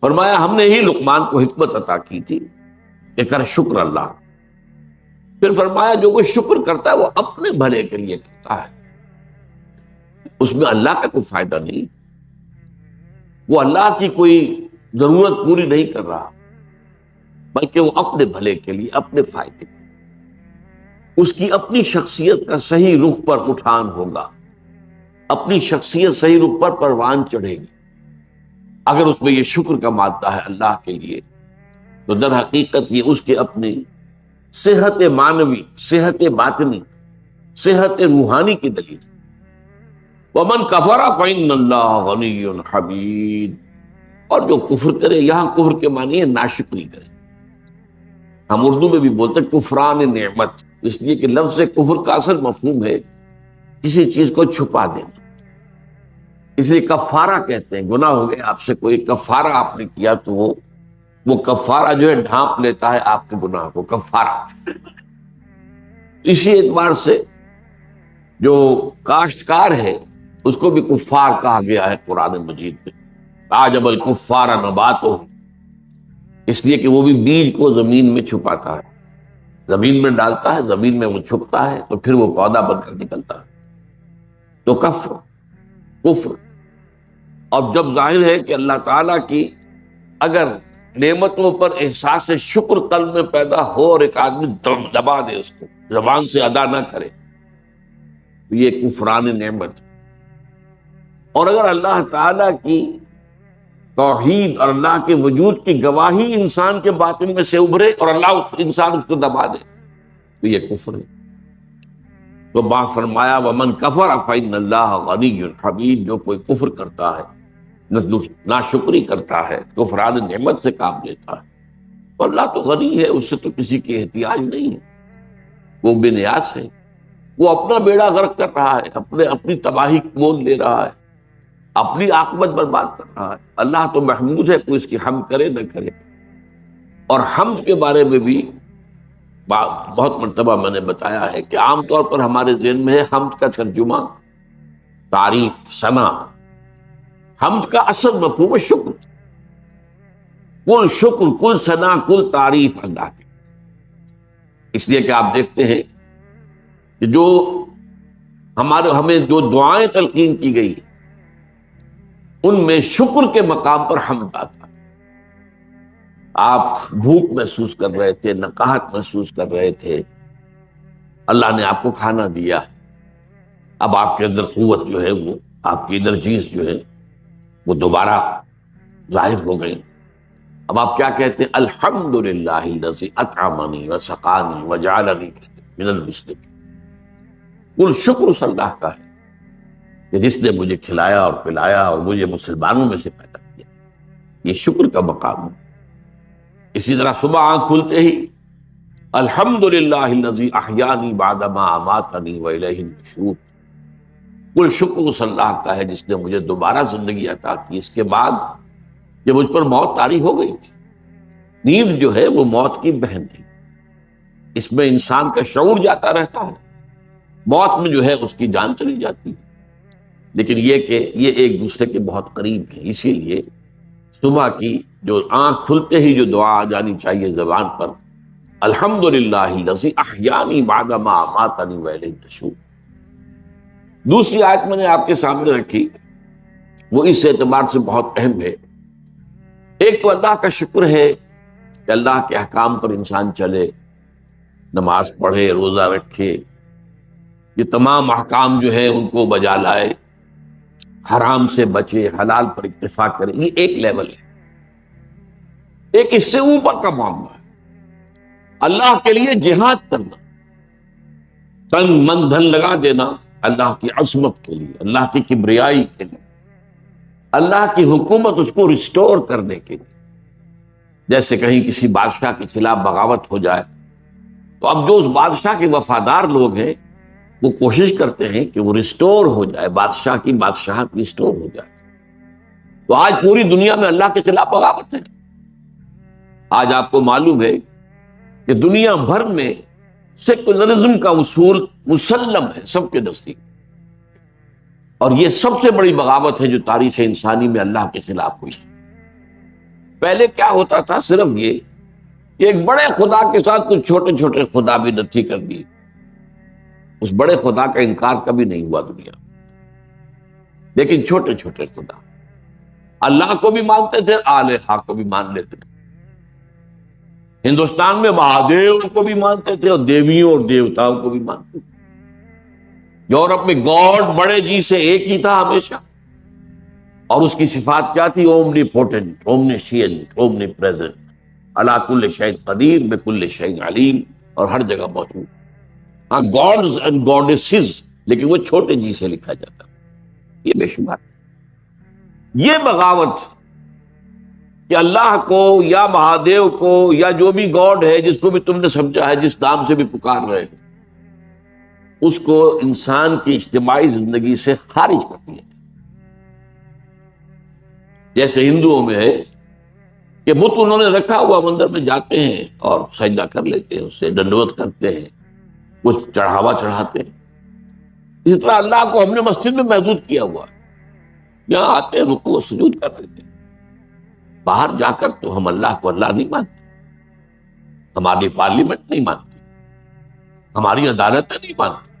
فرمایا ہم نے ہی لقمان کو حکمت عطا کی تھی کہ کر شکر اللہ. پھر فرمایا جو کوئی شکر کرتا ہے وہ اپنے بھلے کے لیے کرتا ہے، اس میں اللہ کا کوئی فائدہ نہیں، وہ اللہ کی کوئی ضرورت پوری نہیں کر رہا، بلکہ وہ اپنے بھلے کے لیے، اپنے فائدے کے لیے. اس کی اپنی شخصیت کا صحیح رخ پر اٹھان ہوگا، اپنی شخصیت صحیح رخ پر پروان چڑھے گی اگر اس میں یہ شکر کا مادہ ہے اللہ کے لیے. تو در حقیقت یہ اس کے اپنی صحت معنوی، صحت باطنی، صحت روحانی کی دلیل. وَمَنْ كَفَرَ فَإِنَّ اللَّهَ غَنِيٌّ حَمِيدٌ. اور جو کفر کرے، یہاں کفر کے معنی ہے ناشکری کرے. ہم اردو میں بھی بولتے ہیں کفران نعمت، اس لیے کہ لفظ کفر کا اصل مفہوم ہے کسی چیز کو چھپا دینا. اس لیے کفارہ کہتے ہیں. گناہ ہو گئے آپ سے، کوئی کفارہ آپ نے کیا تو وہ کفارہ جو ہے ڈھانپ لیتا ہے آپ کے گناہ کو، کفارہ. اسی اعتبار سے جو کاشتکار ہے اس کو بھی کفار کہا گیا ہے قرآن مجید میں. اعجب الکفار نباتہ، اس لیے کہ وہ بھی بیج کو زمین میں چھپاتا ہے، زمین میں ڈالتا ہے، زمین میں وہ چھپتا ہے تو پھر وہ پودا بن کر نکلتا ہے. تو کفر. اور جب ظاہر ہے کہ اللہ تعالیٰ کی اگر نعمتوں پر احساس شکر قلب میں پیدا ہو اور ایک آدمی دبا دے، اس کو زبان سے ادا نہ کرے، تو یہ کفران نعمت. اور اگر اللہ تعالیٰ کی توحید اور اللہ کے وجود کی گواہی انسان کے باطن میں سے ابھرے اور اللہ انسان اس کو دبا دے تو یہ کفر ہے. تو با فرمایا ومن کفر فإن اللہ غنی حمید. جو کوئی کفر کرتا ہے، ناشکری کرتا ہے، کفران نعمت سے کام لیتا ہے، تو اللہ تو غنی ہے، اس سے تو کسی کی احتیاج نہیں ہے، وہ بے نیاز ہے، وہ اپنا بیڑا غرق کر رہا ہے، اپنی تباہی مول لے رہا ہے، اپنی عاقبت برباد کر رہا ہے. اللہ تو محمود ہے، کوئی اس کی حمد کرے نہ کرے. اور حمد کے بارے میں بھی بہت مرتبہ میں نے بتایا ہے کہ عام طور پر ہمارے ذہن میں ہے حمد کا ترجمہ تعریف، ثنا. حمد کا اصل مفہوم ہے شکر. کل شکر، کل ثنا، کل تعریف اللہ کی. اس لیے کہ آپ دیکھتے ہیں کہ جو ہمیں جو دعائیں تلقین کی گئی ان میں شکر کے مقام پر حمد آتا. آپ بھوک محسوس کر رہے تھے، نقاہت محسوس کر رہے تھے، اللہ نے آپ کو کھانا دیا، اب آپ کے اندر قوت جو ہے، وہ آپ کی انرجیز جو ہے وہ دوبارہ ظاہر ہو گئی. اب آپ کیا کہتے ہیں؟ الحمدللہ الذی اطعمنی وسقانی وجعلنی من المسلمین. کل شکر اس اللہ کا ہے کہ جس نے مجھے کھلایا اور پلایا اور مجھے مسلمانوں میں سے پیدا کیا. یہ شکر کا مقام ہے. اسی طرح صبح آنکھ کھلتے ہی الحمدللہ الذی احیانی بعد ما اماتنی والیہ النشور. کل شکر اس اللہ کا ہے جس نے مجھے دوبارہ زندگی عطا کی اس کے بعد جب مجھ پر موت طاری ہو گئی تھی. نیند جو ہے وہ موت کی بہن ہے، اس میں انسان کا شعور جاتا رہتا ہے، موت میں جو ہے اس کی جان چلی جاتی ہے. لیکن یہ کہ یہ ایک دوسرے کے بہت قریب ہیں. اسی لیے صبح کی جو آنکھ کھلتے ہی جو دعا آ جانی چاہیے زبان پر، الحمدللہ الذی احیانی بعد ما اماتنی والیہ النشور. دوسری آیت میں نے آپ کے سامنے رکھی، وہ اس اعتبار سے بہت اہم ہے. ایک تو اللہ کا شکر ہے کہ اللہ کے احکام پر انسان چلے، نماز پڑھے، روزہ رکھے، یہ تمام احکام جو ہے ان کو بجا لائے، حرام سے بچے، حلال پر اکتفا کرے. یہ ایک لیول ہے. ایک اس سے اوپر کا معاملہ ہے اللہ کے لیے جہاد کرنا، تن من دھن لگا دینا اللہ کی عظمت کے لیے، اللہ کی کبریائی کے لیے، اللہ کی حکومت اس کو ریسٹور کرنے کے لیے. جیسے کہیں کسی بادشاہ کے خلاف بغاوت ہو جائے تو اب جو اس بادشاہ کے وفادار لوگ ہیں وہ کوشش کرتے ہیں کہ وہ ریسٹور ہو جائے، بادشاہ کی بادشاہت ریسٹور ہو جائے. تو آج پوری دنیا میں اللہ کے خلاف بغاوت ہے. آج آپ کو معلوم ہے کہ دنیا بھر میں سیکولرزم کا اصول مسلم ہے سب کے نزدیک، اور یہ سب سے بڑی بغاوت ہے جو تاریخ انسانی میں اللہ کے خلاف ہوئی. پہلے کیا ہوتا تھا؟ صرف یہ کہ ایک بڑے خدا کے ساتھ کچھ چھوٹے چھوٹے خدا بھی نتھی کر دیے، اس بڑے خدا کا انکار کبھی نہیں ہوا دنیا، لیکن چھوٹے چھوٹے خدا، اللہ کو بھی مانتے تھے، آلہہ کو بھی مان لیتے تھے۔ ہندوستان میں مہادیو کو بھی مانتے تھے اور دیویوں اور دیوتاؤں کو بھی مانتے تھے۔ یورپ میں گاڈ بڑے جی سے ایک ہی تھا ہمیشہ، اور اس کی صفات کیا تھی؟ اومنی پوٹنٹ، اومنیشینٹ، اومنی پریزنٹ، علی کل شیء قدیر، بکل شیء علیم، اور ہر جگہ موجود۔ ہاں گاڈز اینڈ گاڈیسز، لیکن وہ چھوٹے جی سے لکھا جاتا، یہ بے شمار۔ یہ بغاوت کہ اللہ کو یا مہادیو کو یا جو بھی گاڈ ہے جس کو بھی تم نے سمجھا ہے، جس نام سے بھی پکار رہے ہیں، اس کو انسان کی اجتماعی زندگی سے خارج کر دیا۔ جیسے ہندوؤں میں ہے کہ بت انہوں نے رکھا ہوا، مندر میں جاتے ہیں اور سجدہ کر لیتے ہیں، اس سے دنڈوت کرتے ہیں، کچھ چڑھاوا چڑھاتے ہیں۔ اسی طرح اللہ کو ہم نے مسجد میں محدود کیا ہوا ہے، یہاں آتے ہیں رکوع و سجود کر لیتے ہیں، باہر جا کر تو ہم اللہ کو اللہ نہیں مانتے، ہماری پارلیمنٹ نہیں مانتی، ہماری عدالتیں نہیں مانتی،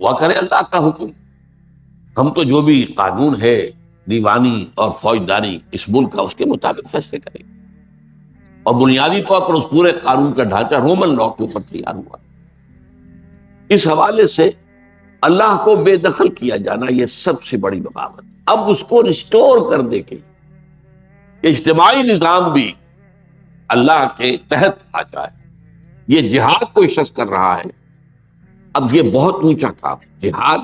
ہوا کرے اللہ کا حکم، ہم تو جو بھی قانون ہے دیوانی اور فوجداری اس ملک کا، اس کے مطابق فیصلے کریں گے۔ اور بنیادی طور پر اس پورے قانون کا ڈھانچہ رومن لا کے اوپر تیار ہوا۔ اس حوالے سے اللہ کو بے دخل کیا جانا یہ سب سے بڑی بغاوت۔ اب اس کو ریسٹور کرنے کے لیے اجتماعی نظام بھی اللہ کے تحت آ جائے، یہ جہاد کوئی شخص کر رہا ہے۔ اب یہ بہت اونچا کام ہے جہاد،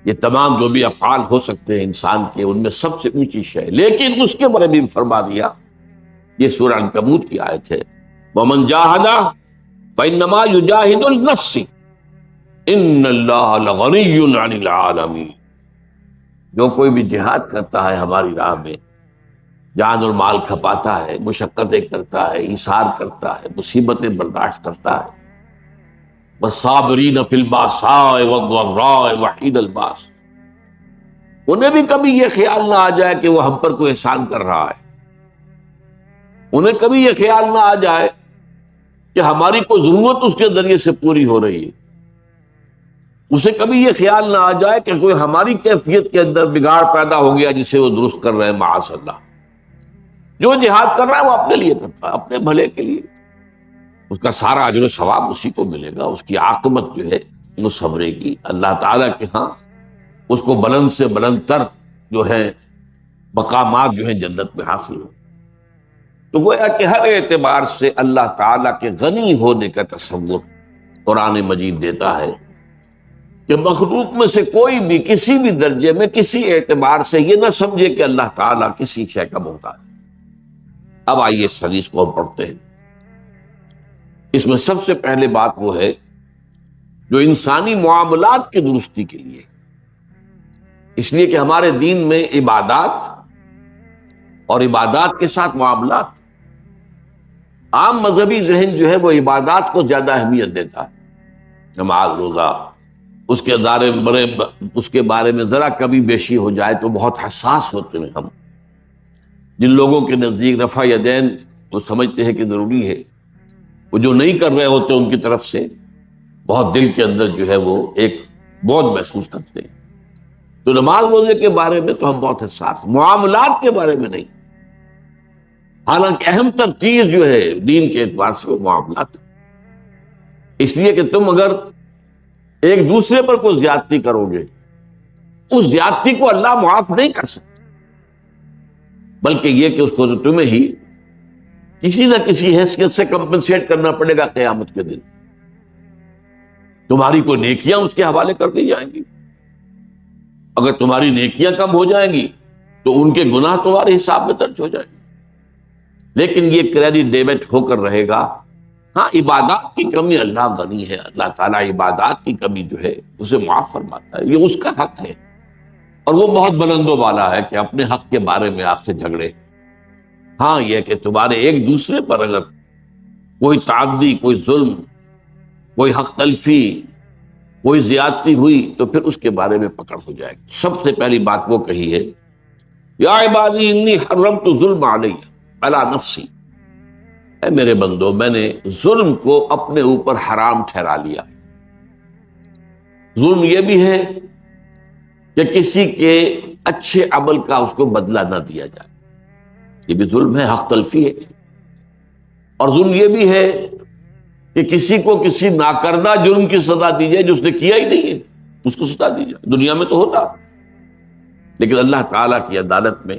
یہ تمام جو بھی افعال ہو سکتے ہیں انسان کے، ان میں سب سے اونچی شے، لیکن اس کے بارے میں فرما دیا، یہ سورہ عنکبوت کی آیت ہے، وَمَنْ جَاهَدَ فَإِنَّمَا يُجَاهِدُ النَّفْسِ إِنَّ اللَّهَ لَغَنِيٌّ عَنِ الْعَالَمِينَ۔ جو کوئی بھی جہاد کرتا ہے ہماری راہ میں، جان اور مال کھپاتا ہے، مشقتیں کرتا ہے، ایثار کرتا ہے، مصیبتیں برداشت کرتا ہے، وَالصَّابِرِينَ فِي الْبَأْسَاءِ وَالضَّرَّاءِ وَحِينَ الْبَأْسِ، انہیں بھی کبھی یہ خیال نہ آ جائے کہ وہ ہم پر کوئی احسان کر رہا ہے، انہیں کبھی یہ خیال نہ آ جائے کہ ہماری کوئی ضرورت اس کے ذریعے سے پوری ہو رہی ہے، اسے کبھی یہ خیال نہ آ جائے کہ کوئی ہماری کیفیت کے اندر بگاڑ پیدا ہو گیا جسے وہ درست کر رہے ہیں، معاذ اللہ۔ جو جہاد کر رہا ہے وہ اپنے لیے کرتا ہے، اپنے بھلے کے لیے، اس کا سارا اجر و ثواب اسی کو ملے گا، اس کی عاقبت جو ہے وہ سنورے گی اللہ تعالیٰ کے ہاں، اس کو بلند سے بلند تر جو ہے مقامات جو ہیں جنت میں حاصل ہو۔ تو گویا کہ ہر اعتبار سے اللہ تعالیٰ کے غنی ہونے کا تصور قرآن مجید دیتا ہے کہ مخلوق میں سے کوئی بھی کسی بھی درجے میں کسی اعتبار سے یہ نہ سمجھے کہ اللہ تعالیٰ کسی شے کا محتاج ہے۔ اب آئیے اس حدیث کو ہم پڑھتے ہیں۔ اس میں سب سے پہلے بات وہ ہے جو انسانی معاملات کی درستی کے لیے، اس لیے کہ ہمارے دین میں عبادات اور عبادات کے ساتھ معاملات، عام مذہبی ذہن جو ہے وہ عبادات کو زیادہ اہمیت دیتا ہے، نماز روزہ، اس کے بارے میں ذرا کبھی بیشی ہو جائے تو بہت حساس ہوتے ہیں ہم۔ جن لوگوں کے نزدیک رفع یدین وہ سمجھتے ہیں کہ ضروری ہے، وہ جو نہیں کر رہے ہوتے ان کی طرف سے بہت دل کے اندر جو ہے وہ ایک بوجھ محسوس کرتے ہیں۔ تو نماز روزے کے بارے میں تو ہم بہت حساس، معاملات کے بارے میں نہیں، حالانکہ اہم تر چیز جو ہے دین کے اعتبار سے وہ معاملات، اس لیے کہ تم اگر ایک دوسرے پر کوئی زیادتی کرو گے، اس زیادتی کو اللہ معاف نہیں کر سکتا، بلکہ یہ کہ اس کو تو تمہیں ہی کسی نہ کسی حیثیت سے کمپنسیٹ کرنا پڑے گا قیامت کے دن، تمہاری کوئی نیکیاں اس کے حوالے کر دی جائیں گی، اگر تمہاری نیکیاں کم ہو جائیں گی تو ان کے گناہ تمہارے حساب میں درج ہو جائیں گے، لیکن یہ کریڈٹ ڈیبٹ ہو کر رہے گا۔ ہاں عبادات کی کمی اللہ غنی ہے، اللہ تعالیٰ عبادات کی کمی جو ہے اسے معاف فرماتا ہے، یہ اس کا حق ہے، اور وہ بہت بلند و بالا ہے کہ اپنے حق کے بارے میں آپ سے جھگڑے۔ ہاں یہ کہ تمہارے ایک دوسرے پر اگر کوئی تعدی، کوئی ظلم، کوئی حق تلفی، کوئی زیادتی ہوئی تو پھر اس کے بارے میں پکڑ ہو جائے گی۔ سب سے پہلی بات وہ کہی ہے یا عبادی انی حرمت ظلم علی علی نفسی، اے میرے بندو میں نے ظلم کو اپنے اوپر حرام ٹھہرا لیا۔ ظلم یہ بھی ہے کہ کسی کے اچھے عمل کا اس کو بدلہ نہ دیا جائے، یہ بھی ظلم ہے، حق تلفی ہے۔ اور ظلم یہ بھی ہے کہ کسی کو کسی ناکردہ جرم کی سزا دی جائے جو اس نے کیا ہی نہیں ہے، اس کو سزا دی جائے۔ دنیا میں تو ہوتا، لیکن اللہ تعالیٰ کی عدالت میں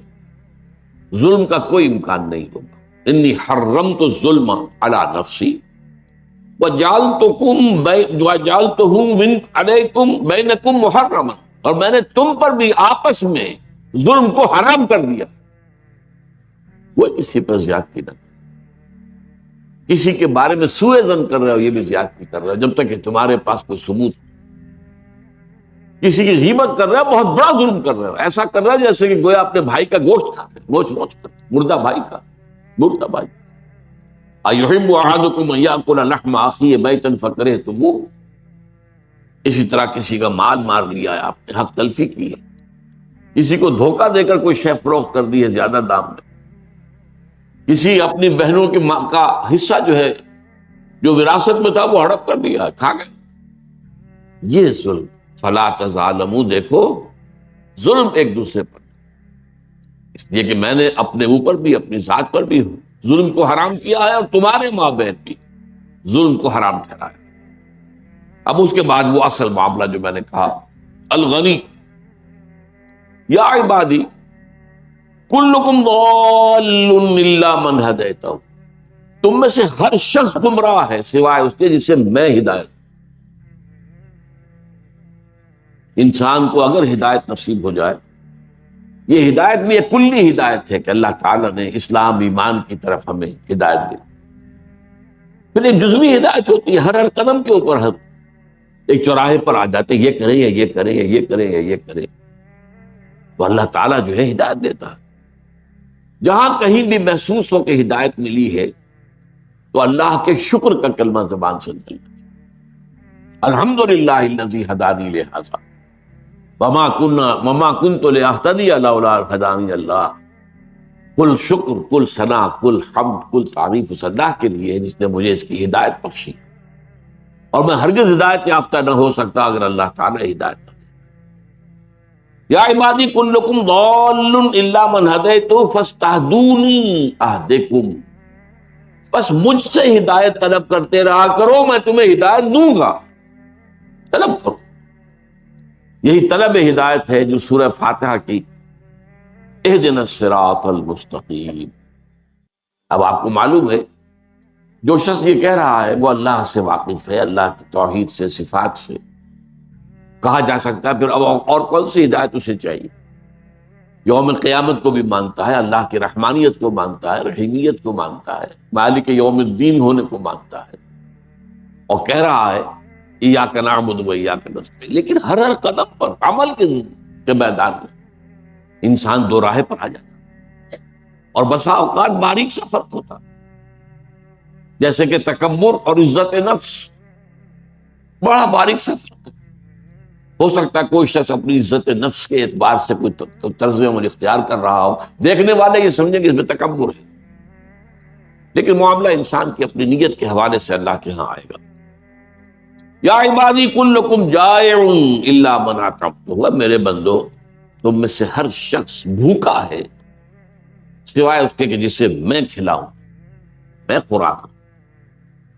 ظلم کا کوئی امکان نہیں ہوگا۔ انی حرمت الظلم علی نفسی وجعلتہ علیکم بینکم محرما، اور میں نے تم پر بھی آپس میں ظلم کو حرام کر دیا۔ وہ کسی پر زیادتی نہ کرے، کسی کے بارے میں سوء ظن کر رہے ہو، یہ بھی زیادتی کر رہے ہو جب تک کہ تمہارے پاس کوئی ثبوت۔ کسی کی غیبت کر رہا ہے، بہت بڑا ظلم کر رہے ہو، ایسا کر رہا ہے جیسے کہ گویا اپنے بھائی کا گوشت کھا رہے، نوچ نوچ کر، مردہ بھائی کا، مردہ بھائی۔ ایحب احدکم ان یاکل لحم اخیہ میتا فکرہتموہ، اسی طرح کسی کا مال مار لیا ہے آپ نے، حق تلفی کی ہے، کسی کو دھوکہ دے کر کوئی شے فروخت کر دی ہے زیادہ دام میں، کسی اپنی بہنوں کی ماں کا حصہ جو ہے جو وراثت میں تھا وہ ہڑپ کر دیا، کھا گئے، یہ ظلم۔ فلا تظالموا، دیکھو ظلم ایک دوسرے پر، اس لیے کہ میں نے اپنے اوپر بھی اپنی ذات پر بھی ظلم کو حرام کیا ہے، اور تمہارے مابین بھی ظلم کو حرام ٹھہرایا۔ اب اس کے بعد وہ اصل معاملہ جو میں نے کہا، الغنی یا عبادی کلکم ضال الا من ہدیتہ، تم میں سے ہر شخص گمراہ ہے سوائے اس کے جسے میں ہدایت۔ انسان کو اگر ہدایت نصیب ہو جائے، یہ ہدایت بھی ایک کلی ہدایت ہے کہ اللہ تعالیٰ نے اسلام ایمان کی طرف ہمیں ہدایت دی، پھر ایک جزوی ہدایت ہوتی ہے، ہر قدم کے اوپر ہم ایک چوراہے پر آ جاتے ہیں، یہ کریں یا یہ کریں یا یہ کریں یا یہ کریں، تو اللہ تعالیٰ جو ہے ہدایت دیتا ہے۔ جہاں کہیں بھی محسوس ہو کہ ہدایت ملی ہے تو اللہ کے شکر کا کلمہ زبان سے نکلے، الحمدللہ الذی ہدانی لہذا وما کنت لأہتدی لولا ان ہدانی اللہ، کل شکر، کل ثنا، کل حمد، کل تعریف اس اللہ کے لیے ہے جس نے مجھے اس کی ہدایت بخشی، اور میں ہرگز ہدایت یافتہ نہ ہو سکتا اگر اللہ تعالیٰ ہدایت نہ دے۔ یا عبادی کلکم ضال الا من ہدیت فاستہدونی اہدکم، بس مجھ سے ہدایت طلب کرتے رہا کرو، میں تمہیں ہدایت دوں گا، طلب کرو۔ یہی طلب ہدایت ہے جو سورہ فاتحہ کی اہدنا الصراط المستقیم۔ اب آپ کو معلوم ہے جو شخص یہ کہہ رہا ہے وہ اللہ سے واقف ہے، اللہ کی توحید سے، صفات سے، کہا جا سکتا ہے پھر اب اور کون سی ہدایت اسے چاہیے؟ یوم قیامت کو بھی مانتا ہے، اللہ کی رحمانیت کو مانتا ہے، رحیمیت کو مانتا ہے، مالک یوم الدین ہونے کو مانتا ہے، اور کہہ رہا ہے ایاک نعبد و ایاک نستعین، لیکن ہر قدم پر عمل کے میدان میں انسان دو راہ پر آ جاتا، اور بسا اوقات باریک سا فرق ہوتا، جیسے کہ تکبر اور عزت نفس، بڑا باریک سا فرق ہو سکتا ہے۔ کوئی شخص اپنی عزت نفس کے اعتبار سے کوئی طرز عمل اختیار کر رہا ہو، دیکھنے والے یہ سمجھیں کہ اس میں تکبر ہے، لیکن معاملہ انسان کی اپنی نیت کے حوالے سے اللہ کے ہاں آئے گا۔ یا عبادی کلکم جائع الا من اطعمتہ، میرے بندو تم میں سے ہر شخص بھوکا ہے سوائے اس کے کہ جسے میں کھلاؤں، میں خوراک دوں،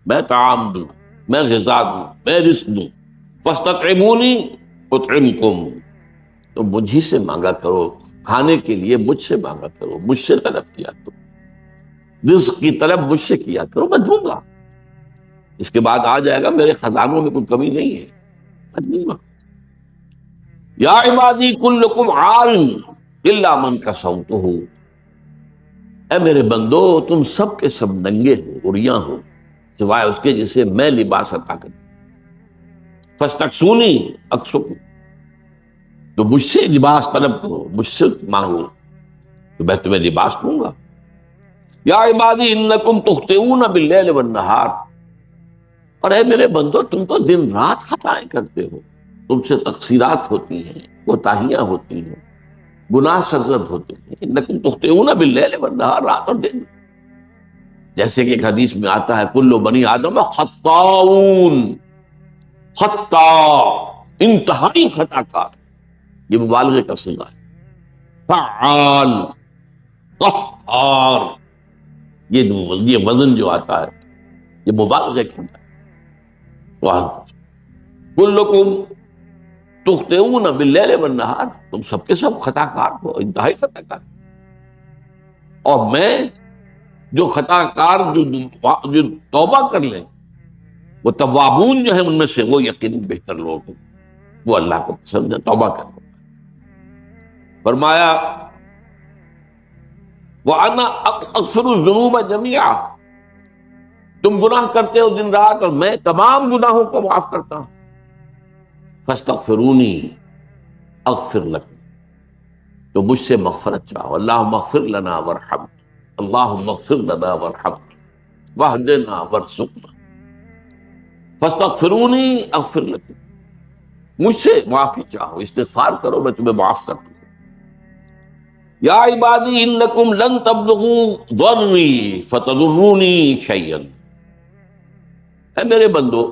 میں طعام دوں، میں غذا دوں، میں رزق دوں۔ فاستطعمونی اطعمکم، تو مجھ سے مانگا کرو، کھانے کے لیے مجھ سے مانگا کرو، مجھ سے طلب کیا کرو، رزق کی طلب مجھ سے کیا کرو، میں دوں گا۔ اس کے بعد آ جائے گا میرے خزانوں میں کوئی کمی نہیں ہے، میں دوں گا۔ یا عبادی کلکم عار الا من کسوتہ، اے میرے بندو تم سب کے سب ننگے ہو، عریاں ہو، سوائے اس کے جسے میں لباس عطا کروں۔ فاستکسونی اکسکم، تو مجھ سے لباس طلب کرو، مجھ سے مانگو تو میں تمہیں لباس دوں گا۔ یا عبادی انکم تخطئون باللیل والنہار، اور اے میرے بندو تم تو دن رات خطائیں کرتے ہو، تم سے تقصیرات ہوتی ہیں، کوتاہیاں ہوتی ہیں، گناہ سرزد ہوتے ہیں. انکم تخطئون باللیل والنہار، رات اور دن. جیسے کہ ایک حدیث میں آتا ہے کل بنی آدم خطاؤن، خطا انتہائی خطا کار، یہ مبالغے کا صیغہ ہے. فعال، قہار، یہ وزن جو آتا ہے یہ مبالغے کا ہے. کلکم تخطئون باللیل والنہار، تم سب کے سب خطا کار ہو، انتہائی خطا کار. اور میں جو خطا کار جو توبہ کر لیں، وہ توابون جو ہیں ان میں سے، وہ یقیناً بہتر لوگ ہیں، وہ اللہ کو پسند ہے توبہ کرنا. فرمایا وَأَنَا أَغْفِرُ الذُّنُوبَ جَمِيعًا، تم گناہ کرتے ہو دن رات اور میں تمام گناہوں کو معاف کرتا ہوں. فَاسْتَغْفِرُونِي اغفر لکم، تو مجھ سے مغفرت چاہو. اللہم اغفر لنا وارحمنا، اللہم اغفر لنا وارحمنا واہدنا وارزقنا. فاستغفرونی اغفر لکم، مجھ سے معافی چاہو، استغفار کرو، میں تمہیں معاف کر دوں. یا عبادی انکم لن تبلغوا ضرری فتضرونی شیئا، اے میرے بندو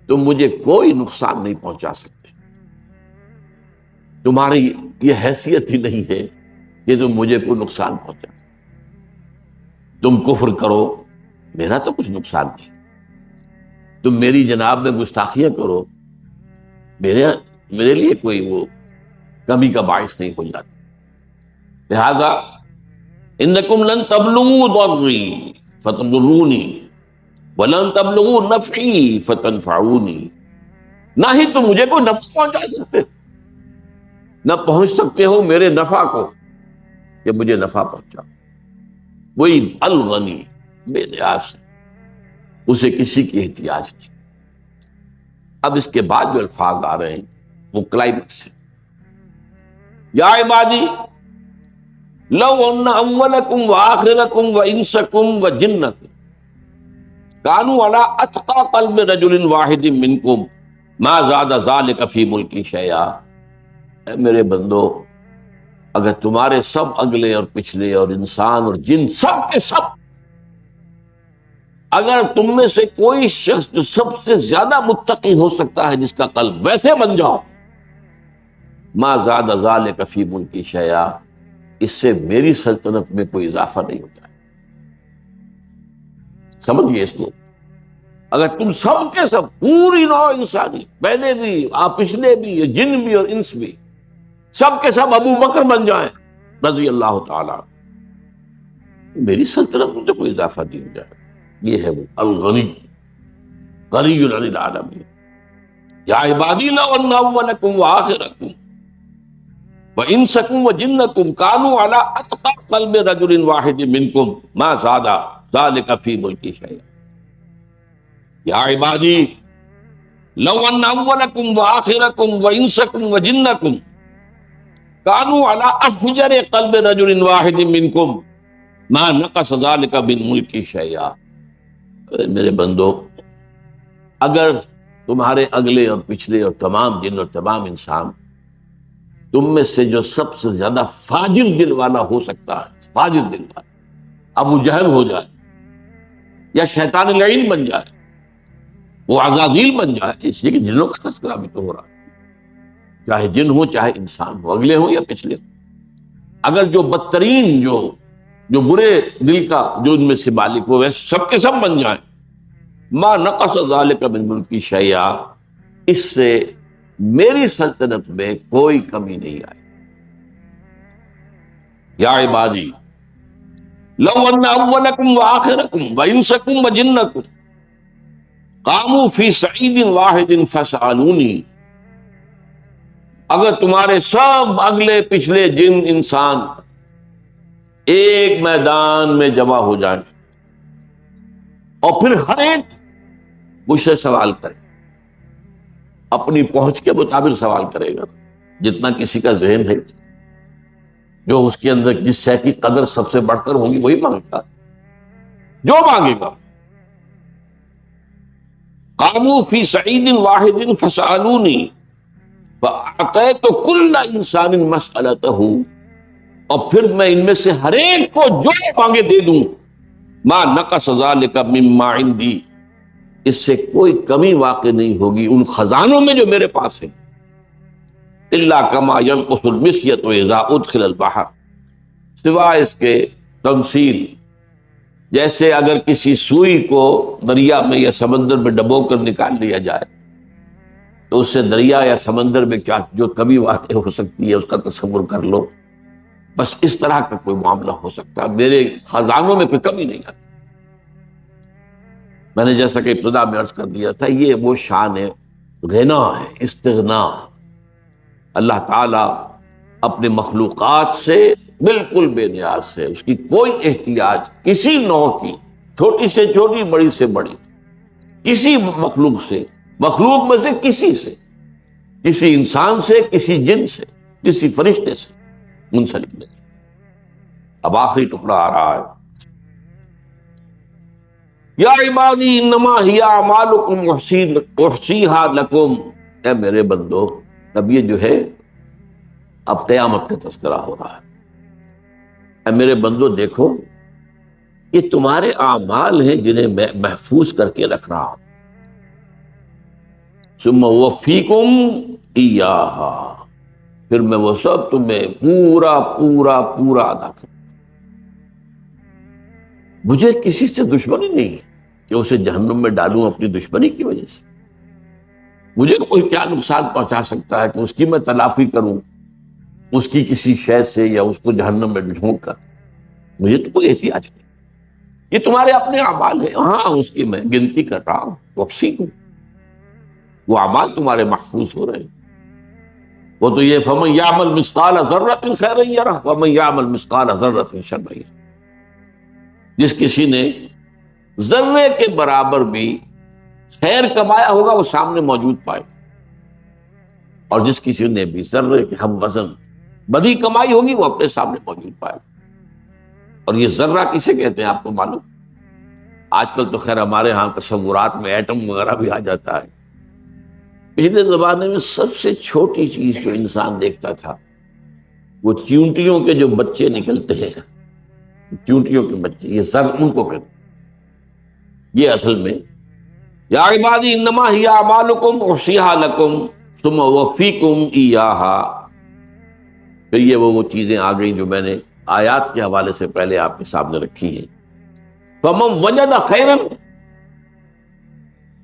تم مجھے کوئی نقصان نہیں پہنچا سکتے، تمہاری یہ حیثیت ہی نہیں ہے کہ تم مجھے کوئی نقصان پہنچا. تم کفر کرو، میرا تو کچھ نقصان نہیں. تم میری جناب میں گستاخیاں کرو، میرے لیے کوئی وہ کمی کا باعث نہیں ہو جاتا. لہذا انکم لن تبلغوا ضرری فتضرونی ولن تبلغوا نفعی فتنفعونی، نہ ہی تم مجھے کوئی نفع پہنچا سکتے ہو، نہ پہنچ سکتے ہو میرے نفع کو کہ مجھے نفع پہنچا. وہی الغنی، بے نیاز، اسے کسی کی احتیاج نہیں. اب اس کے بعد جو الفاظ آ رہے ہیں وہ کلائمیکس ہے. یا عبادی لو ان اولکم وآخرکم وانسکم وجنکم کانوا علی اتقى قلب رجل واحد منکم ما زاد ذلک فی ملکی شیئا. اے میرے بندو، اگر تمہارے سب اگلے اور پچھلے اور انسان اور جن سب کے سب، اگر تم میں سے کوئی شخص جو سب سے زیادہ متقی ہو سکتا ہے جس کا قلب ویسے بن جاؤ، ما زاد ذلک فی ملکی شیئا، اس سے میری سلطنت میں کوئی اضافہ نہیں ہوتا ہے. سمجھئے اس کو. اگر تم سب کے سب، پوری نوع انسانی، پہلے بھی آپ پچھلے بھی، جن بھی اور انس بھی، سب کے سب ابو بکر بن جائیں رضی اللہ تعالیٰ، میری سلطنت میں تو کوئی اضافہ نہیں ہو جائے. یہ ہے وہ الغنی، غنی عن العالمین. یا عبادی لو ان اولکم وآخرکم وانسکم وجنکم کانوا علی اتقى قلب رجل واحد منکم ما زاد ذلک فی ملکی شیئا. یا عبادی لو ان اولکم وآخرکم وانسکم وجنکم کانوا علی افجر قلب رجل واحد منکم ما نقص ذلک من ملکی شیئا. میرے بندو، اگر تمہارے اگلے اور پچھلے اور تمام جن اور تمام انسان، تم میں سے جو سب سے زیادہ فاجر دل والا ہو سکتا ہے، فاجر دل والا، ابو جہل ہو جائے یا شیطان لعین بن جائے، وہ عزازیل بن جائے، اس لیے کہ جنوں کا تذکرہ بھی تو ہو رہا ہے، چاہے جن ہو چاہے انسان ہو، اگلے ہو یا پچھلے ہو. اگر جو بدترین، جو برے دل کا جو ان میں سے مالک ہو، ویسے سب کے سب بن جائیں، ما نقص ذلک من ملکی شیئا، اس سے میری سلطنت میں کوئی کمی نہیں آئی. یا عبادی لو ان اولکم وآخرکم وانسکم وجنکم قاموا فی صعید واحد فسألونی، اگر تمہارے سب اگلے پچھلے جن انسان ایک میدان میں جمع ہو جائیں اور پھر ہر ایک مجھ سے سوال کرے، اپنی پہنچ کے مطابق سوال کرے گا، جتنا کسی کا ذہن ہے، جو اس کے اندر جس شے کی قدر سب سے بڑھ کر ہوگی وہی مانگتا، جو مانگے گا. قاموا فی صعید واحد فسألونی فَأَعْطَيْتُ كُلَّ إِنسَانٍ مَسْأَلَتَهُ، اور پھر میں ان میں سے ہر ایک کو جو مانگے دے دوں، مَا نَقَصَ ذَلِكَ مِمَّا عِنْدِي، اس سے کوئی کمی واقع نہیں ہوگی ان خزانوں میں جو میرے پاس ہے، إِلَّا كَمَا يَنْقُصُ الْمِخْيَطُ إِذَا أُدْخِلَ الْبَحْرَ، سوائے اس کے تمثیل، جیسے اگر کسی سوئی کو دریا میں یا سمندر میں ڈبو کر نکال لیا جائے تو اس سے دریا یا سمندر میں کیا جو کمی واقع ہو سکتی ہے اس کا تصور کر لو، بس اس طرح کا کوئی معاملہ ہو سکتا ہے، میرے خزانوں میں کوئی کمی نہیں آتی۔ میں نے جیسا کہ ابتدا میں عرض کر دیا تھا، یہ وہ شان ہے، غنا ہے، استغنا۔ اللہ تعالی اپنے مخلوقات سے بالکل بے نیاز ہے، اس کی کوئی احتیاج کسی نوع کی، چھوٹی سے چھوٹی، بڑی سے بڑی، کسی مخلوق سے، مخلوق میں سے کسی سے، کسی انسان سے، کسی جن سے، کسی فرشتے سے منسلک نہیں۔ اب آخری ٹکڑا آ رہا ہے، یا عبادی انما ہی اعمالکم احصیھا لکم، اے میرے بندو، اب یہ جو ہے اب قیامت کا تذکرہ ہو رہا ہے۔ اے میرے بندو دیکھو، یہ تمہارے اعمال ہیں جنہیں میں محفوظ کر کے رکھ رہا ہوں، ثم اوفیکم ایہا، پھر میں وہ سب تمہیں پورا پورا پورا ادا کروں۔ مجھے کسی سے دشمنی نہیں ہے کہ اسے جہنم میں ڈالوں اپنی دشمنی کی وجہ سے، مجھے کوئی کیا نقصان پہنچا سکتا ہے کہ اس کی میں تلافی کروں، اس کی کسی شے سے، یا اس کو جہنم میں جھونک کر، مجھے تو کوئی احتیاج نہیں، یہ تمہارے اپنے اعمال ہیں، ہاں اس کی میں گنتی کر رہا ہوں، واپسی ہوں، وہ اعمال تمہارے محفوظ ہو رہے ہیں۔ وہ تو یہ فَمَن يَعْمَلْ مِثْقَالَ ذَرَّةٍ خَيْرًا يَرَهُ وَمَن يَعْمَلْ مِثْقَالَ ذَرَّةٍ شَرًّا يَرَهُ، جس کسی نے ذرے کے برابر بھی خیر کمایا ہوگا وہ سامنے موجود پائے، اور جس کسی نے بھی ذرے کے ہم وزن بدی کمائی ہوگی وہ اپنے سامنے موجود پائے۔ اور یہ ذرہ کسے کہتے ہیں آپ کو معلوم؟ آج کل تو خیر ہمارے ہاں تصورات میں ایٹم وغیرہ بھی آ جاتا ہے، پچھلے زمانے میں سب سے چھوٹی چیز جو انسان دیکھتا تھا وہ چیونٹیوں کے جو بچے نکلتے ہیں، چیونٹیوں کے بچے، یہ ذر ان کو کہتے ہیں۔ یہ اصل میں یا عبادی انما ہی اعمالکم احصیھا لکم ثم اوفیکم ایہا، پھر یہ وہ چیزیں آ گئیں جو میں نے آیات کے حوالے سے پہلے آپ کے سامنے رکھی ہیں۔ فمن وجد خیرا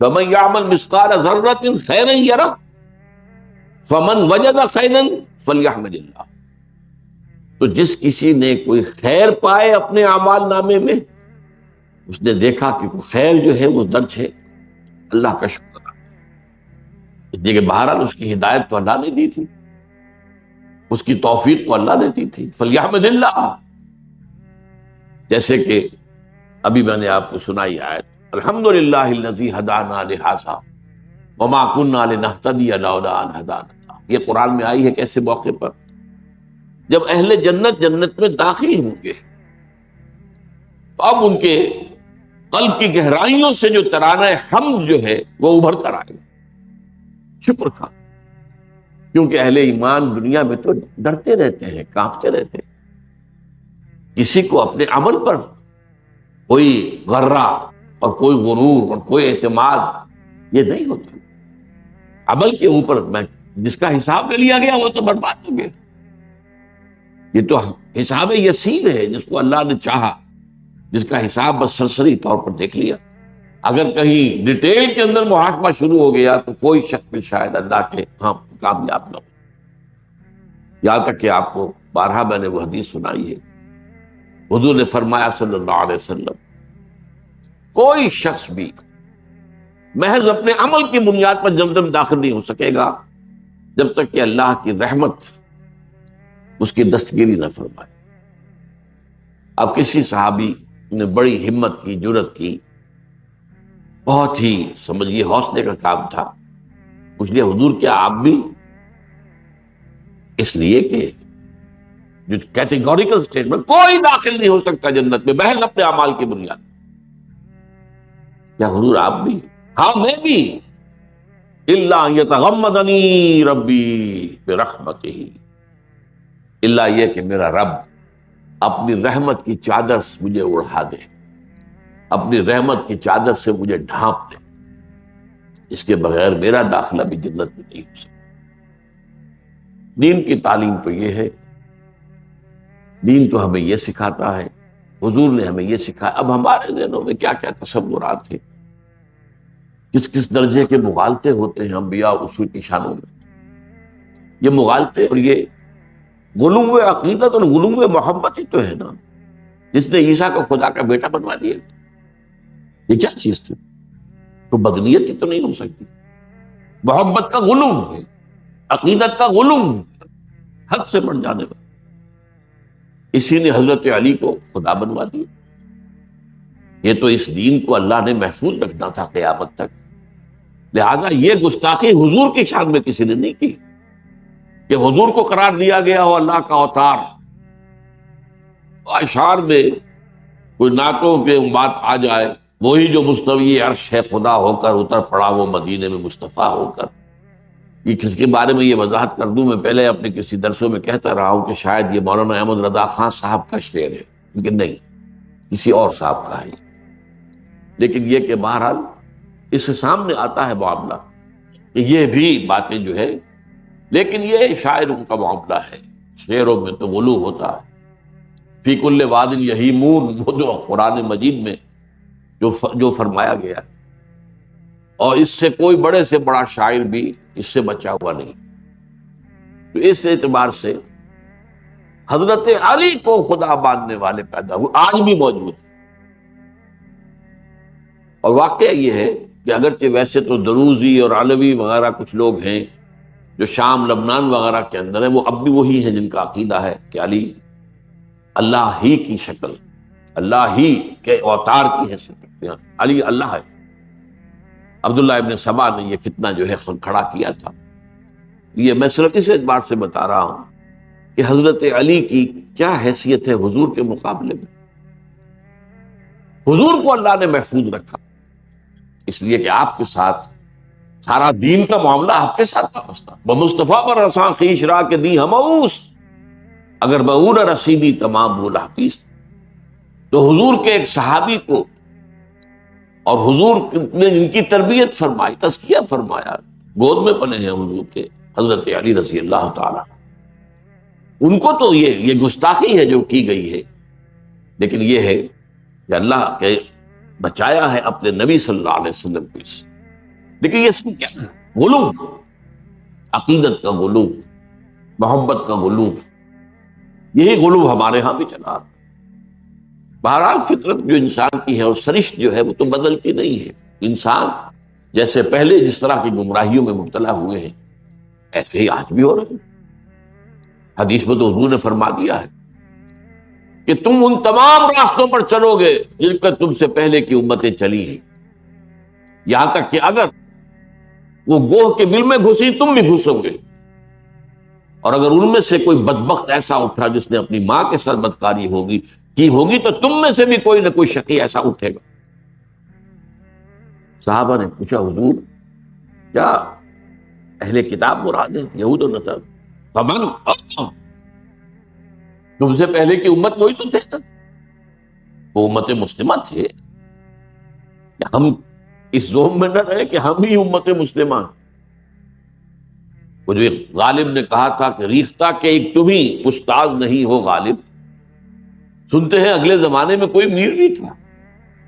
فمن یعمل مثقال ذرۃ خیرا یرہ فمن وجد خیرا فلیحمد اللہ، تو جس کسی نے کوئی خیر پائے اپنے اعمال نامے میں، اس نے دیکھا کہ کوئی خیر جو ہے وہ درج ہے، اللہ کا شکر ادا کرے، دیکھیں بہرحال اس کی ہدایت تو اللہ نے دی تھی، اس کی توفیق تو اللہ نے دی تھی، فلیحمد اللہ۔ جیسے کہ ابھی میں نے آپ کو سنائی آیت، الحمدللہ الذی ہدانا لہذا وما کنا لنہتدی لولا ان ہدانا اللہ، یہ قرآن میں آئی ہے کیسے موقع پر؟ جب اہل جنت جنت میں داخل ہوں گے تو اب ان کے قلب کی گہرائیوں سے جو ترانہ حمد جو ہے وہ ابھر کر آئے گا، شکر کا، کیونکہ اہل ایمان دنیا میں تو ڈرتے رہتے ہیں، کانپتے رہتے ہیں، کسی کو اپنے عمل پر کوئی غرہ اور کوئی غرور اور کوئی اعتماد یہ نہیں ہوتا، عمل کے اوپر میں جس کا حساب لے لیا گیا وہ تو برباد ہو گیا، یہ تو حساب یسیر ہے جس کو اللہ نے چاہا، جس کا حساب بس سرسری طور پر دیکھ لیا، اگر کہیں ڈیٹیل کے اندر محاسبہ شروع ہو گیا تو کوئی شک میں شاید اللہ کے ہاں کامیاب نہ ہو۔ یہاں تک کہ آپ کو بارہا میں نے وہ حدیث سنائی ہے، حضور نے فرمایا صلی اللہ علیہ وسلم، کوئی شخص بھی محض اپنے عمل کی بنیاد پر جنت میں داخل نہیں ہو سکے گا جب تک کہ اللہ کی رحمت اس کی دستگیری نہ فرمائے۔ اب کسی صحابی نے بڑی ہمت کی، جرت کی، بہت ہی سمجھیے حوصلے کا کام تھا، پوچھ لیا حضور کیا آپ بھی؟ اس لیے کہ جو کیٹیگوریکل سٹیٹمنٹ، کوئی داخل نہیں ہو سکتا جنت میں محض اپنے اعمال کی بنیاد۔ کیا حضور آپ بھی؟ ہاں میں بھی۔ الا ان یتغمدنی ربی برحمتہ، الا یہ کہ میرا رب اپنی رحمت کی چادر سے مجھے اڑا دے، اپنی رحمت کی چادر سے مجھے ڈھانپ دے، اس کے بغیر میرا داخلہ بھی جنت میں نہیں ہو سکتا۔ دین کی تعلیم تو یہ ہے، دین تو ہمیں یہ سکھاتا ہے، حضور نے ہمیں یہ سکھایا۔ اب ہمارے ذہنوں میں کیا کیا تصورات ہیں، کس کس درجے کے مغالطے ہوتے ہیں انبیاء اور رسول کی شانوں میں۔ یہ مغالطے اور یہ غلو عقیدت اور غلو محبت ہی تو ہے نا، جس نے عیسیٰ کو خدا کا بیٹا بنوا دیا۔ یہ کیا چیز تھی؟ تو بدنیت ہی تو نہیں ہو سکتی۔ محبت کا غلو ہے، عقیدت کا غلو ہے، حد سے بڑھ جانے پر۔ اسی نے حضرت علی کو خدا بنوا دیا۔ یہ تو اس دین کو اللہ نے محفوظ رکھنا تھا قیامت تک، لہذا یہ گستاخی حضور کی شان میں کسی نے نہیں کی کہ حضور کو قرار دیا گیا ہو اللہ کا اوتار۔ اشعار میں کوئی نعتوں پہ بات آ جائے، وہی جو مستوی عرش ہے خدا ہو کر اتر پڑا وہ مدینے میں مصطفیٰ ہو کر۔ یہ کس کے بارے میں یہ وضاحت کر دوں، میں پہلے اپنے کسی درسوں میں کہتا رہا ہوں کہ شاید یہ مولانا احمد رضا خان صاحب کا شعر ہے، لیکن نہیں، کسی اور صاحب کا ہے۔ لیکن یہ کہ بہرحال اس سے سامنے آتا ہے معاملہ کہ یہ بھی باتیں جو ہے، لیکن یہ شاعروں کا معاملہ ہے، شعروں میں تو غلو ہوتا ہے۔ فی کل واد یہیمون، وہ جو قرآن مجید میں جو فرمایا گیا، اور اس سے کوئی بڑے سے بڑا شاعر بھی اس سے بچا ہوا نہیں۔ تو اس اعتبار سے حضرت علی کو خدا ماننے والے پیدا ہوئے، آج بھی موجود ہیں۔ اور واقعہ یہ ہے کہ اگرچہ ویسے تو دروزی اور علوی وغیرہ کچھ لوگ ہیں جو شام لبنان وغیرہ کے اندر ہیں، وہ اب بھی وہی ہیں جن کا عقیدہ ہے کہ علی اللہ ہی کی شکل، اللہ ہی کے اوتار کی حیثیت رکھتے ہیں، علی اللہ ہے۔ عبداللہ ابن سبا نے یہ فتنہ جو ہے کھڑا کیا تھا۔ یہ میں صرف اس اعتبار سے بتا رہا ہوں کہ حضرت علی کی کیا حیثیت ہے حضور کے مقابلے میں۔ حضور کو اللہ نے محفوظ رکھا اس لیے کہ آپ کے ساتھ سارا دین کا معاملہ آپ کے ساتھ وابستہ۔ بمصطفیٰ پر رساں خیش را کے دی ہموس، اگر بہور رسیدی تمام بولا حقیس۔ تو حضور کے ایک صحابی کو، اور حضور نے جن کی تربیت فرمائی، تزکیہ فرمایا، گود میں پلے ہیں حضور کے، حضرت علی رضی اللہ تعالی، ان کو تو یہ گستاخی ہے جو کی گئی ہے، لیکن یہ ہے کہ اللہ کے بچایا ہے اپنے نبی صلی اللہ علیہ وسلم کو اس۔ لیکن یہ سب کیا ہے؟ غلو، عقیدت کا غلو، محبت کا غلو، یہی غلو ہمارے ہاں بھی چلا۔ بہرحال فطرت جو انسان کی ہے اور سرشت جو ہے وہ تو بدلتی نہیں ہے۔ انسان جیسے پہلے جس طرح کی گمراہیوں میں مبتلا ہوئے ہیں، ایسے ہی آج بھی ہو رہے ہیں۔ حدیث میں تو حضور نے فرما دیا ہے کہ تم ان تمام راستوں پر چلو گے جن پر تم سے پہلے کی امتیں چلی ہیں، یہاں تک کہ اگر وہ گوہ کے بل میں گھسی تم بھی گھسو گے، اور اگر ان میں سے کوئی بدبخت ایسا اٹھا جس نے اپنی ماں کے ساتھ بدکاری کی ہوگی تو تم میں سے بھی کوئی نہ کوئی شقی ایسا اٹھے گا۔ صحابہ نے پوچھا حضور کیا اہل کتاب مراد ہیں، یہود و نصارا؟ فمن، تم سے پہلے کی امت وہی تو تھے نا، وہ امت مسلمہ تھے۔ ہم اس زوم میں نہ رہے کہ ہم ہی امت مسلمہ ہیں۔ وہ جو غالب نے کہا تھا کہ ریختہ کے ایک تم ہی استاد نہیں ہو غالب، سنتے ہیں اگلے زمانے میں کوئی میر بھی تھا،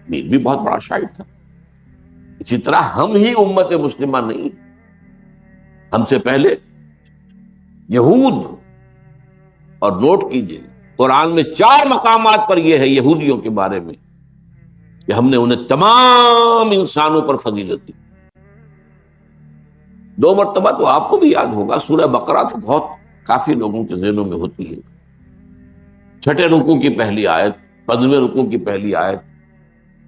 میر بھی بہت بڑا شاعر تھا۔ اسی طرح ہم ہی امت مسلمہ نہیں، ہم سے پہلے یہود، اور نوٹ کیجئے قرآن میں 4 مقامات پر یہ ہے یہودیوں کے بارے میں کہ ہم نے انہیں تمام انسانوں پر فضیلت دی۔ 2 مرتبہ تو آپ کو بھی یاد ہوگا، سورہ بقرہ تو بہت کافی لوگوں کے ذہنوں میں ہوتی ہے۔ 6 رکوع کی پہلی آیت، 15ویں رکوع کی پہلی آیت،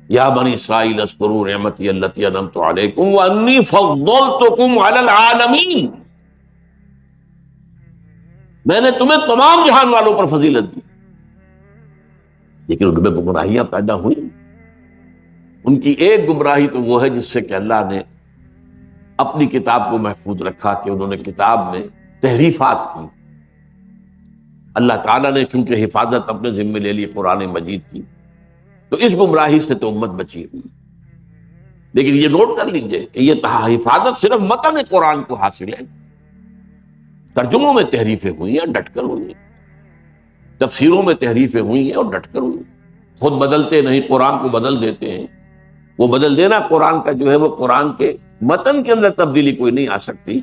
یا بنی اسرائیل اذکروا نعمتی التی انعمت علیکم وانی فضلتکم علی العالمین، میں نے تمہیں تمام جہان والوں پر فضیلت دی۔ لیکن ان میں گمراہیاں پیدا ہوئی۔ ان کی ایک گمراہی تو وہ ہے جس سے کہ اللہ نے اپنی کتاب کو محفوظ رکھا کہ انہوں نے کتاب میں تحریفات کی. اللہ تعالیٰ نے چونکہ حفاظت اپنے ذمے لے لی قرآن مجید کی، تو اس گمراہی سے تو امت بچی ہوئی. لیکن یہ نوٹ کر لیجئے کہ یہ حفاظت صرف متن قرآن کو حاصل ہے، ترجموں میں تحریفیں ہوئی ہیں، ڈٹ کر ہوئی ہیں، تفسیروں میں تحریفیں ہوئی ہیں اور ڈٹ کر ہوئی ہیں. خود بدلتے نہیں، قرآن کو بدل دیتے ہیں. وہ بدل دینا قرآن کا جو ہے وہ قرآن کے متن کے اندر تبدیلی کوئی نہیں آ سکتی.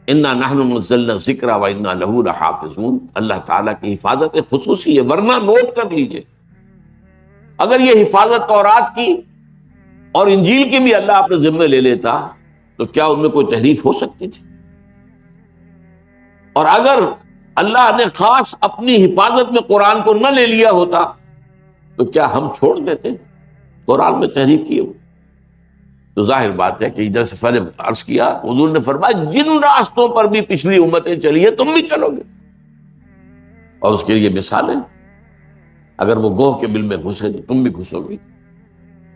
انا نحن نزلنا الذکر وانا لہ لحافظون. اللہ تعالیٰ کی حفاظت خصوصی ہے. ورنہ نوٹ کر لیجئے، اگر یہ حفاظت تورات کی اور انجیل کی بھی اللہ اپنے ذمے لے لیتا تو کیا ان میں کوئی تحریف ہو سکتی تھی؟ اور اگر اللہ نے خاص اپنی حفاظت میں قرآن کو نہ لے لیا ہوتا تو کیا ہم چھوڑ دیتے قرآن میں تحریف کیے ہوئے؟ تو ظاہر بات ہے کہ جیسے میں نے عرض کیا، حضور نے فرمایا جن راستوں پر بھی پچھلی امتیں چلی ہیں تم بھی چلو گے. اور اس کے لیے مثالیں، اگر وہ گوہ کے بل میں گھسے تو تم بھی گھسو گے،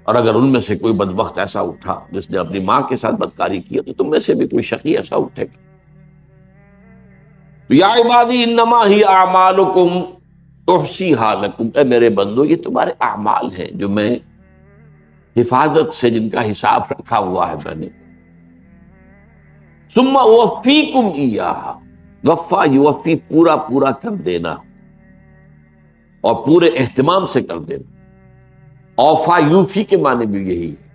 اور اگر ان میں سے کوئی بدبخت ایسا اٹھا جس نے اپنی ماں کے ساتھ بدکاری کی تو تم میں سے بھی کوئی شقی ایسا اٹھے گا. یا عبادی انما ہی اعمالکم احصیھا لکم. اے میرے بندو، یہ تمہارے اعمال ہیں جو میں حفاظت سے جن کا حساب رکھا ہوا ہے میں نے. ثم اوفیکم ایھا. وفا یوفی، پورا پورا کر دینا اور پورے اہتمام سے کر دینا. اوفا یوفی کے معنی بھی یہی ہے،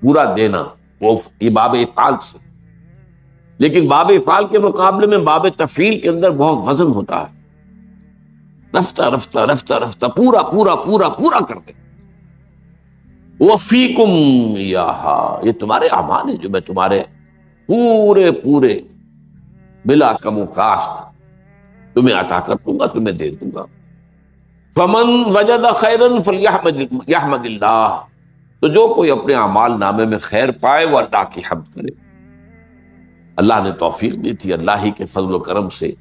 پورا دینا. یہ باب افعال سے، لیکن باب افعال کے مقابلے میں باب تفعیل کے اندر بہت وزن ہوتا ہے. رفتہ رفتہ رفتہ رفتہ پورا پورا پورا پورا کر دے. وفیکم ایھا، یہ تمہارے اعمال ہیں جو میں تمہارے پورے پورے بلا کم و کاست تمہیں عطا کر دوں گا، تمہیں دے دوں گا. فمن وجد خیرا فلیحمد اللہ. تو جو کوئی اپنے اعمال نامے میں خیر پائے وہ اللہ کی حمد کرے. اللہ نے توفیق دی تھی، اللہ ہی کے فضل و کرم سے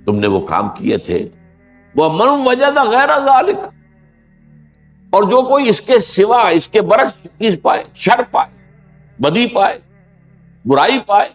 تم نے وہ کام کیے تھے. ومن وجد غیر ذلک، اور جو کوئی اس کے سوا، اس کے برعکس چیز پائے، شر پائے، بدی پائے، برائی پائے،